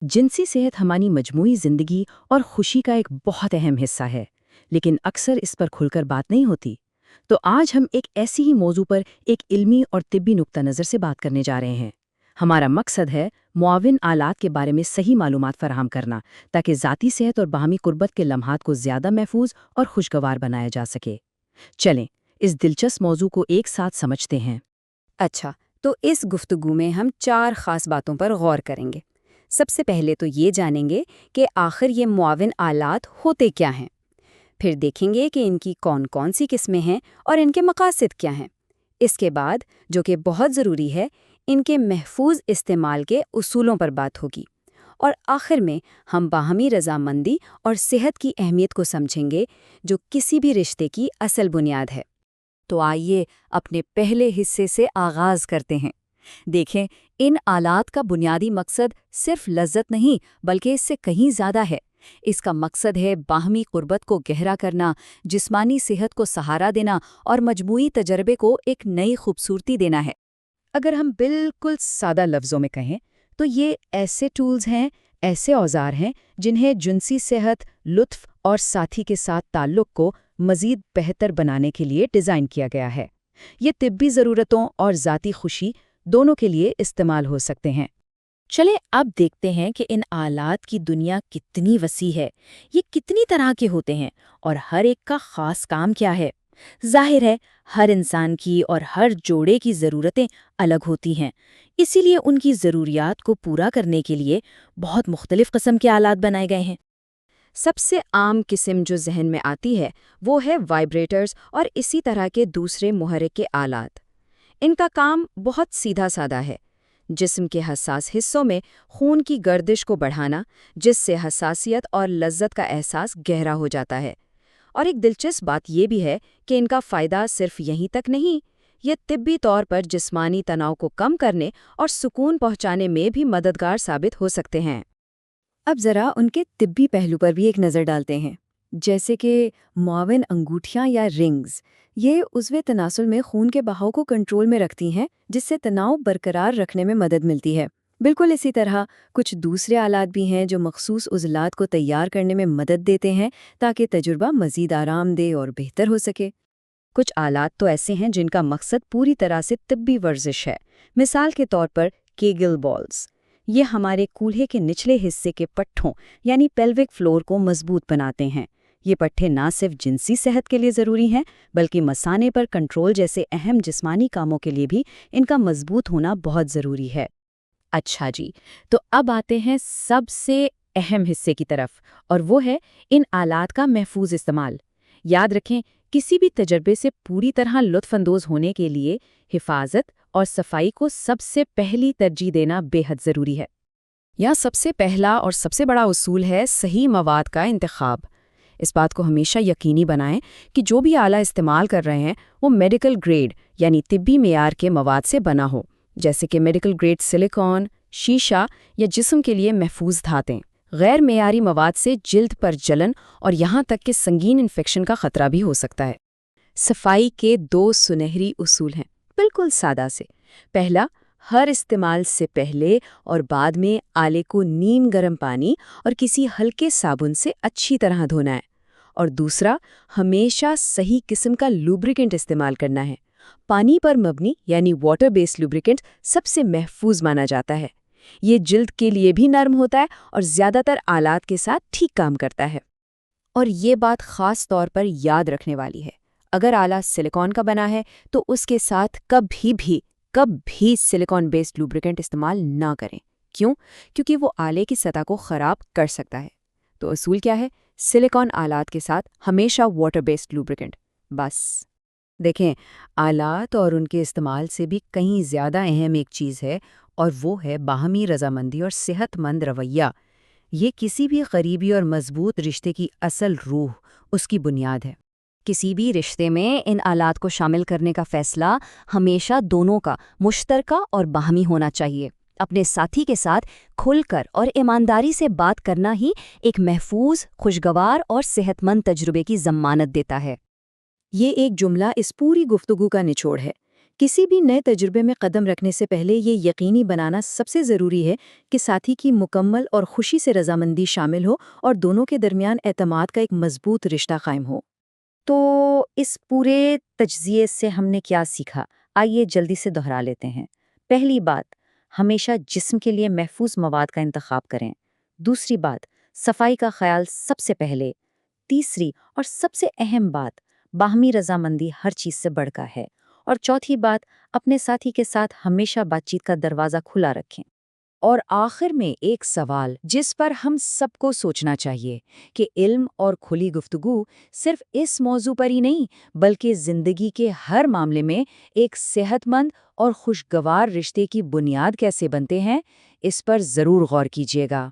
जिनसी सेहत हमारी मजमूई जिंदगी और खुशी का एक बहुत अहम हिस्सा है, लेकिन अक्सर इस पर खुलकर बात नहीं होती। तो आज हम एक ऐसी ही मौजू पर एक इल्मी और तिब्बी नुक्ता नज़र से बात करने जा रहे हैं। हमारा मकसद है मुआविन आलात के बारे में सही मालूमात फराहम करना, ताकि ज़ाती सेहत और बाहमी कुर्बत के लम्हात को ज़्यादा महफूज और खुशगवार बनाया जा सके। चलें, इस दिलचस्प मौजू को एक साथ समझते हैं। अच्छा, तो इस गुफ्तगू में हम 4 ख़ास बातों पर गौर करेंगे। सबसे पहले तो ये जानेंगे कि आखिर ये मुआविन आलात होते क्या हैं। फिर देखेंगे कि इनकी कौन-कौन सी किस्में हैं और इनके मकासद क्या हैं। इसके बाद, जो कि बहुत ज़रूरी है, इनके महफूज इस्तेमाल के उसूलों पर बात होगी। और आखिर में हम बाहमी रजामंदी और सेहत की अहमियत को समझेंगे, जो किसी भी रिश्ते की असल बुनियाद है। तो आइए अपने पहले हिस्से से आगाज करते हैं। देखें, इन आलात का बुनियादी मकसद सिर्फ लज्जत नहीं, बल्कि इससे कहीं ज़्यादा है। इसका मकसद है बाहमी कुर्बत को गहरा करना, जिस्मानी सेहत को सहारा देना और मजमूई तजर्बे को एक नई खूबसूरती देना है। अगर हम बिल्कुल सादा लफ्ज़ों में कहें, तो ये ऐसे टूल्स हैं, ऐसे औजार हैं, जिन्हें जिनसी सेहत, लुत्फ और साथी के साथ ताल्लुक़ को मज़ीद बेहतर बनाने के लिए डिज़ाइन किया गया है। ये तिब्बी ज़रूरतों और ज़ाती खुशी दोनों के लिए इस्तेमाल हो सकते हैं। चलें अब देखते हैं कि इन आलात की दुनिया कितनी वसी है, ये कितनी तरह के होते हैं और हर एक का ख़ास काम क्या है। जाहिर है, हर इंसान की और हर जोड़े की ज़रूरतें अलग होती हैं, इसीलिए उनकी ज़रूरियात को पूरा करने के लिए बहुत मुख्तलिफ़ किस्म के आलात बनाए गए हैं। सबसे आम किस्म जो जहन में आती है, वो है वाइब्रेटर्स और इसी तरह के दूसरे मुहर्रिक के आलात। इनका काम बहुत सीधा साधा है, जिस्म के हसास हिस्सों में खून की गर्दिश को बढ़ाना, जिससे हसासियत और लज्जत का एहसास गहरा हो जाता है। और एक दिलचस्प बात यह भी है कि इनका फ़ायदा सिर्फ यहीं तक नहीं, ये तिब्बी तौर पर जिस्मानी तनाव को कम करने और सुकून पहुंचाने में भी मददगार साबित हो सकते हैं। अब ज़रा उनके तिब्बी पहलू पर भी एक नज़र डालते हैं, जैसे कि मुआविन अंगूठियाँ या रिंग्स। ये उज़्वे तनासुल में खून के बहाव को कंट्रोल में रखती हैं, जिससे तनाव बरकरार रखने में मदद मिलती है। बिल्कुल इसी तरह कुछ दूसरे आलात भी हैं जो मखसूस उज़लात को तैयार करने में मदद देते हैं, ताकि तजुर्बा मज़ीद आरामदेह और बेहतर हो सके। कुछ आलात तो ऐसे हैं जिनका मकसद पूरी तरह से तिब्बी वर्जिश है। मिसाल के तौर पर केगल बॉल्स। ये हमारे कूल्हे के निचले हिस्से के पट्ठों यानी पेल्विक फ्लोर को मजबूत बनाते हैं। ये पट्टे ना सिर्फ जिनसी सेहत के लिए ज़रूरी हैं, बल्कि मसाने पर कंट्रोल जैसे अहम जिस्मानी कामों के लिए भी इनका मजबूत होना बहुत ज़रूरी है। अच्छा जी, तो अब आते हैं सबसे अहम हिस्से की तरफ, और वो है इन आलात का महफूज इस्तेमाल। याद रखें, किसी भी तजर्बे से पूरी तरह लुत्फ़अंदोज़ होने के लिए हिफाजत और सफाई को सबसे पहली तरजीह देना बेहद ज़रूरी है। यहाँ सबसे पहला और सबसे बड़ा उसूल है सही मवाद का इंतखाब। इस बात को हमेशा यकीनी बनाएं कि जो भी आला इस्तेमाल कर रहे हैं वो मेडिकल ग्रेड यानी तिब्बी मेयार के मवाद से बना हो, जैसे कि मेडिकल ग्रेड सिलिकॉन, शीशा या जिस्म के लिए महफूज धातें। गैर मेयारी मवाद से जिल्द पर जलन और यहाँ तक कि संगीन इन्फेक्शन का खतरा भी हो सकता है। सफाई के 2 सुनहरी उसूल हैं, बिल्कुल सादा से। पहला, हर इस्तेमाल से पहले और बाद में आले को नीम गर्म पानी और किसी हल्के साबुन से अच्छी तरह धोना है। और दूसरा, हमेशा सही किस्म का लुब्रिकेंट इस्तेमाल करना है। पानी पर मबनी यानी वाटर बेस्ड लुब्रिकेंट सबसे महफूज माना जाता है। ये जिल्द के लिए भी नरम होता है और ज़्यादातर आलात के साथ ठीक काम करता है। और ये बात ख़ास तौर पर याद रखने वाली है, अगर आला सिलिकॉन का बना है तो उसके साथ कभी भी सिलिकॉन बेस्ड लुब्रिकेंट इस्तेमाल ना करें। क्यों? क्योंकि वो आले की सतह को ख़राब कर सकता है। तो असूल क्या है? सिलिकॉन आलात के साथ हमेशा वाटर बेस्ड लुब्रिकेंट बस। देखें, आलात और उनके इस्तेमाल से भी कहीं ज़्यादा अहम एक चीज़ है, और वो है बाहमी रजामंदी और सेहतमंद रवैया। ये किसी भी करीबी और मजबूत रिश्ते की असल रूह, उसकी बुनियाद है। किसी भी रिश्ते में इन आलात को शामिल करने का फैसला हमेशा दोनों का मुश्तरका और बाहमी होना चाहिए। अपने साथी के साथ खुलकर और ईमानदारी से बात करना ही एक महफूज, खुशगवार और सेहतमंद तजुर्बे की ज़मानत देता है। ये एक जुमला इस पूरी गुफ्तगू का निचोड़ है کسی بھی نئے تجربے میں قدم رکھنے سے پہلے یہ یقینی بنانا سب سے ضروری ہے کہ ساتھی کی مکمل اور خوشی سے رضامندی شامل ہو اور دونوں کے درمیان اعتماد کا ایک مضبوط رشتہ قائم ہو۔ تو اس پورے تجزیے سے ہم نے کیا سیکھا؟ آئیے جلدی سے دہرا لیتے ہیں۔ پہلی بات، ہمیشہ جسم کے لیے محفوظ مواد کا انتخاب کریں۔ دوسری بات، صفائی کا خیال سب سے پہلے۔ تیسری اور سب سے اہم بات، باہمی رضامندی ہر چیز سے بڑھ کر ہے۔ اور چوتھی بات، اپنے ساتھی کے ساتھ ہمیشہ بات چیت کا دروازہ کھلا رکھیں۔ اور آخر میں ایک سوال جس پر ہم سب کو سوچنا چاہیے کہ علم اور کھلی گفتگو صرف اس موضوع پر ہی نہیں بلکہ زندگی کے ہر معاملے میں ایک صحت مند اور خوشگوار رشتے کی بنیاد کیسے بنتے ہیں، اس پر ضرور غور کیجیے گا۔